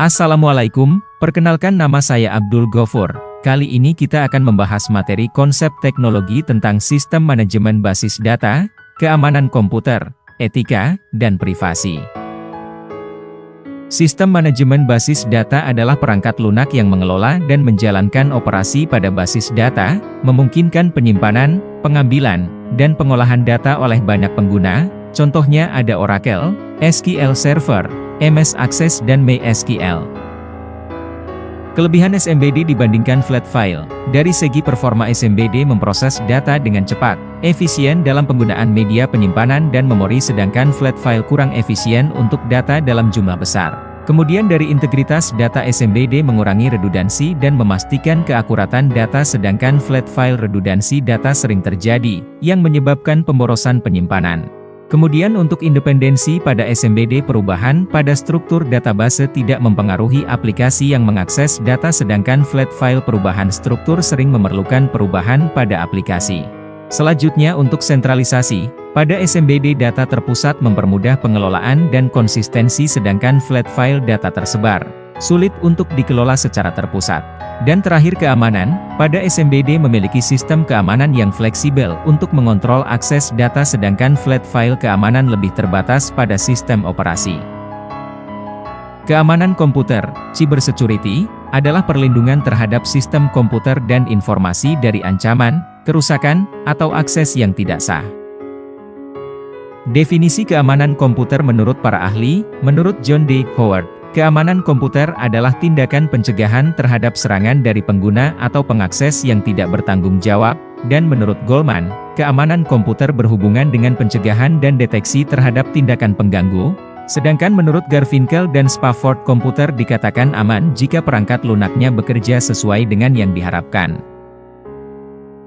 Assalamualaikum, perkenalkan nama saya Abdul Gofur. Kali ini kita akan membahas materi konsep teknologi tentang sistem manajemen basis data, keamanan komputer, etika, dan privasi. Sistem manajemen basis data adalah perangkat lunak yang mengelola dan menjalankan operasi pada basis data, memungkinkan penyimpanan, pengambilan, dan pengolahan data oleh banyak pengguna. Contohnya ada Oracle, SQL Server, MS Access dan MySQL. Kelebihan SMBD dibandingkan flat file. Dari segi performa SMBD memproses data dengan cepat, efisien dalam penggunaan media penyimpanan dan memori, sedangkan flat file kurang efisien untuk data dalam jumlah besar. Kemudian dari integritas data, SMBD mengurangi redundansi dan memastikan keakuratan data, sedangkan flat file redundansi data sering terjadi, yang menyebabkan pemborosan penyimpanan. Kemudian untuk independensi pada SMBD, perubahan pada struktur database tidak mempengaruhi aplikasi yang mengakses data, sedangkan flat file perubahan struktur sering memerlukan perubahan pada aplikasi. Selanjutnya untuk sentralisasi, pada SMBD data terpusat mempermudah pengelolaan dan konsistensi, sedangkan flat file data tersebar, sulit untuk dikelola secara terpusat. Dan terakhir keamanan, pada SMBD memiliki sistem keamanan yang fleksibel untuk mengontrol akses data, sedangkan flat file keamanan lebih terbatas pada sistem operasi. Keamanan komputer, cybersecurity, adalah perlindungan terhadap sistem komputer dan informasi dari ancaman, kerusakan, atau akses yang tidak sah. Definisi keamanan komputer menurut para ahli, menurut John D. Howard, keamanan komputer adalah tindakan pencegahan terhadap serangan dari pengguna atau pengakses yang tidak bertanggung jawab, dan menurut Goldman, keamanan komputer berhubungan dengan pencegahan dan deteksi terhadap tindakan pengganggu, sedangkan menurut Garfinkel dan Spafford, komputer dikatakan aman jika perangkat lunaknya bekerja sesuai dengan yang diharapkan.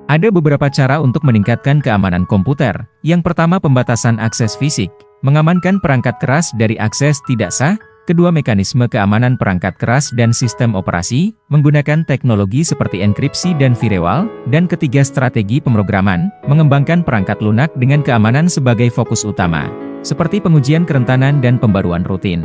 Ada beberapa cara untuk meningkatkan keamanan komputer. Yang pertama, pembatasan akses fisik, mengamankan perangkat keras dari akses tidak sah. Kedua, mekanisme keamanan perangkat keras dan sistem operasi, menggunakan teknologi seperti enkripsi dan firewall. Dan ketiga, strategi pemrograman, mengembangkan perangkat lunak dengan keamanan sebagai fokus utama, seperti pengujian kerentanan dan pembaruan rutin.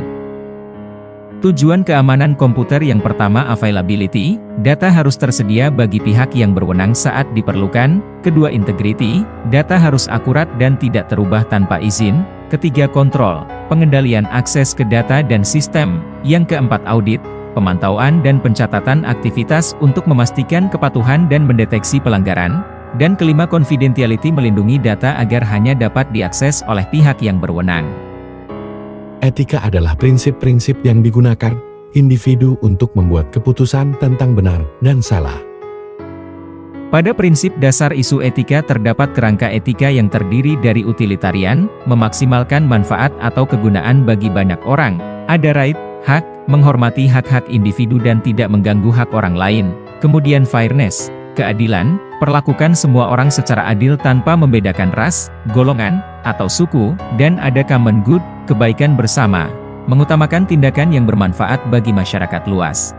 Tujuan keamanan komputer: yang pertama, availability, data harus tersedia bagi pihak yang berwenang saat diperlukan. Kedua, integrity, data harus akurat dan tidak terubah tanpa izin. Ketiga, kontrol, pengendalian akses ke data dan sistem. Yang keempat, audit, pemantauan dan pencatatan aktivitas untuk memastikan kepatuhan dan mendeteksi pelanggaran. Dan kelima, confidentiality, melindungi data agar hanya dapat diakses oleh pihak yang berwenang. Etika adalah prinsip-prinsip yang digunakan individu untuk membuat keputusan tentang benar dan salah. Pada prinsip dasar isu etika terdapat kerangka etika yang terdiri dari utilitarian, memaksimalkan manfaat atau kegunaan bagi banyak orang. Ada right, hak, menghormati hak-hak individu dan tidak mengganggu hak orang lain. Kemudian fairness, keadilan, perlakukan semua orang secara adil tanpa membedakan ras, golongan, atau suku. Dan ada common good, kebaikan bersama, mengutamakan tindakan yang bermanfaat bagi masyarakat luas.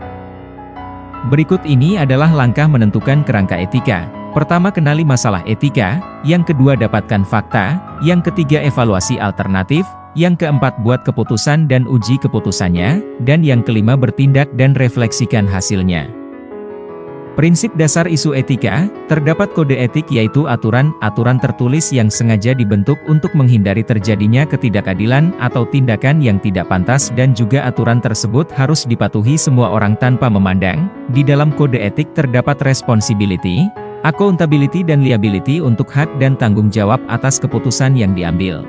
Berikut ini adalah langkah menentukan kerangka etika. Pertama, kenali masalah etika. Yang kedua, dapatkan fakta. Yang ketiga, evaluasi alternatif. Yang keempat, buat keputusan dan uji keputusannya. Dan yang kelima, bertindak dan refleksikan hasilnya. Prinsip dasar isu etika, terdapat kode etik, yaitu aturan-aturan tertulis yang sengaja dibentuk untuk menghindari terjadinya ketidakadilan atau tindakan yang tidak pantas, dan juga aturan tersebut harus dipatuhi semua orang tanpa memandang. Di dalam kode etik terdapat responsibility, accountability dan liability untuk hak dan tanggung jawab atas keputusan yang diambil.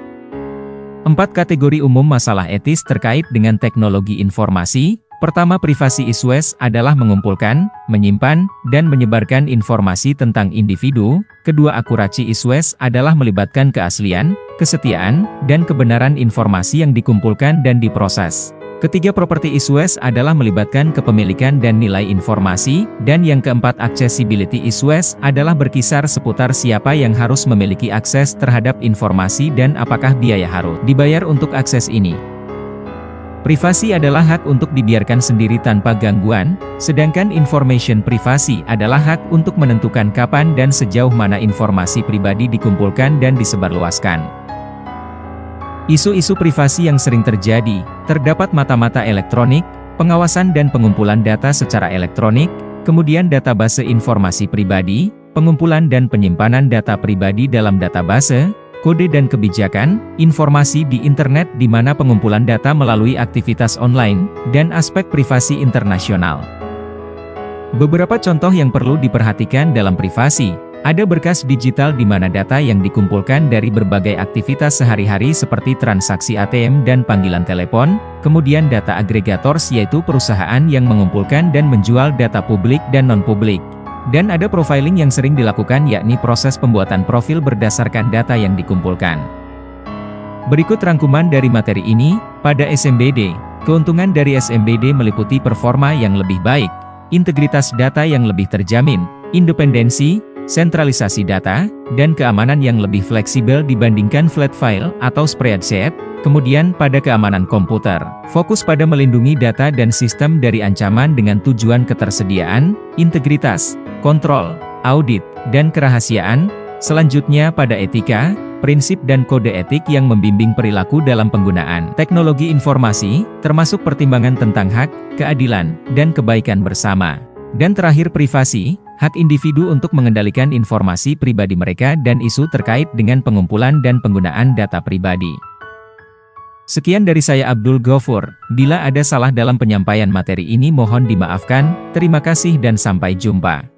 4 kategori umum masalah etis terkait dengan teknologi informasi. Pertama, privasi issues adalah mengumpulkan, menyimpan, dan menyebarkan informasi tentang individu. Kedua, akurasi issues adalah melibatkan keaslian, kesetiaan, dan kebenaran informasi yang dikumpulkan dan diproses. Ketiga, property issues adalah melibatkan kepemilikan dan nilai informasi. Dan yang keempat, accessibility issues adalah berkisar seputar siapa yang harus memiliki akses terhadap informasi dan apakah biaya harus dibayar untuk akses ini. Privasi adalah hak untuk dibiarkan sendiri tanpa gangguan, sedangkan information privasi adalah hak untuk menentukan kapan dan sejauh mana informasi pribadi dikumpulkan dan disebarluaskan. Isu-isu privasi yang sering terjadi, terdapat mata-mata elektronik, pengawasan dan pengumpulan data secara elektronik, kemudian database informasi pribadi, pengumpulan dan penyimpanan data pribadi dalam database, kode dan kebijakan, informasi di internet di mana pengumpulan data melalui aktivitas online, dan aspek privasi internasional. Beberapa contoh yang perlu diperhatikan dalam privasi, ada berkas digital di mana data yang dikumpulkan dari berbagai aktivitas sehari-hari seperti transaksi ATM dan panggilan telepon, kemudian data agregators yaitu perusahaan yang mengumpulkan dan menjual data publik dan non-publik. Dan ada profiling yang sering dilakukan yakni proses pembuatan profil berdasarkan data yang dikumpulkan. Berikut rangkuman dari materi ini, pada SMBD, keuntungan dari SMBD meliputi performa yang lebih baik, integritas data yang lebih terjamin, independensi, sentralisasi data, dan keamanan yang lebih fleksibel dibandingkan flat file atau spreadsheet. Kemudian pada keamanan komputer, fokus pada melindungi data dan sistem dari ancaman dengan tujuan ketersediaan, integritas, kontrol, audit, dan kerahasiaan. Selanjutnya pada etika, prinsip dan kode etik yang membimbing perilaku dalam penggunaan teknologi informasi, termasuk pertimbangan tentang hak, keadilan, dan kebaikan bersama. Dan terakhir privasi, hak individu untuk mengendalikan informasi pribadi mereka dan isu terkait dengan pengumpulan dan penggunaan data pribadi. Sekian dari saya Abdul Ghafur. Bila ada salah dalam penyampaian materi ini mohon dimaafkan. Terima kasih dan sampai jumpa.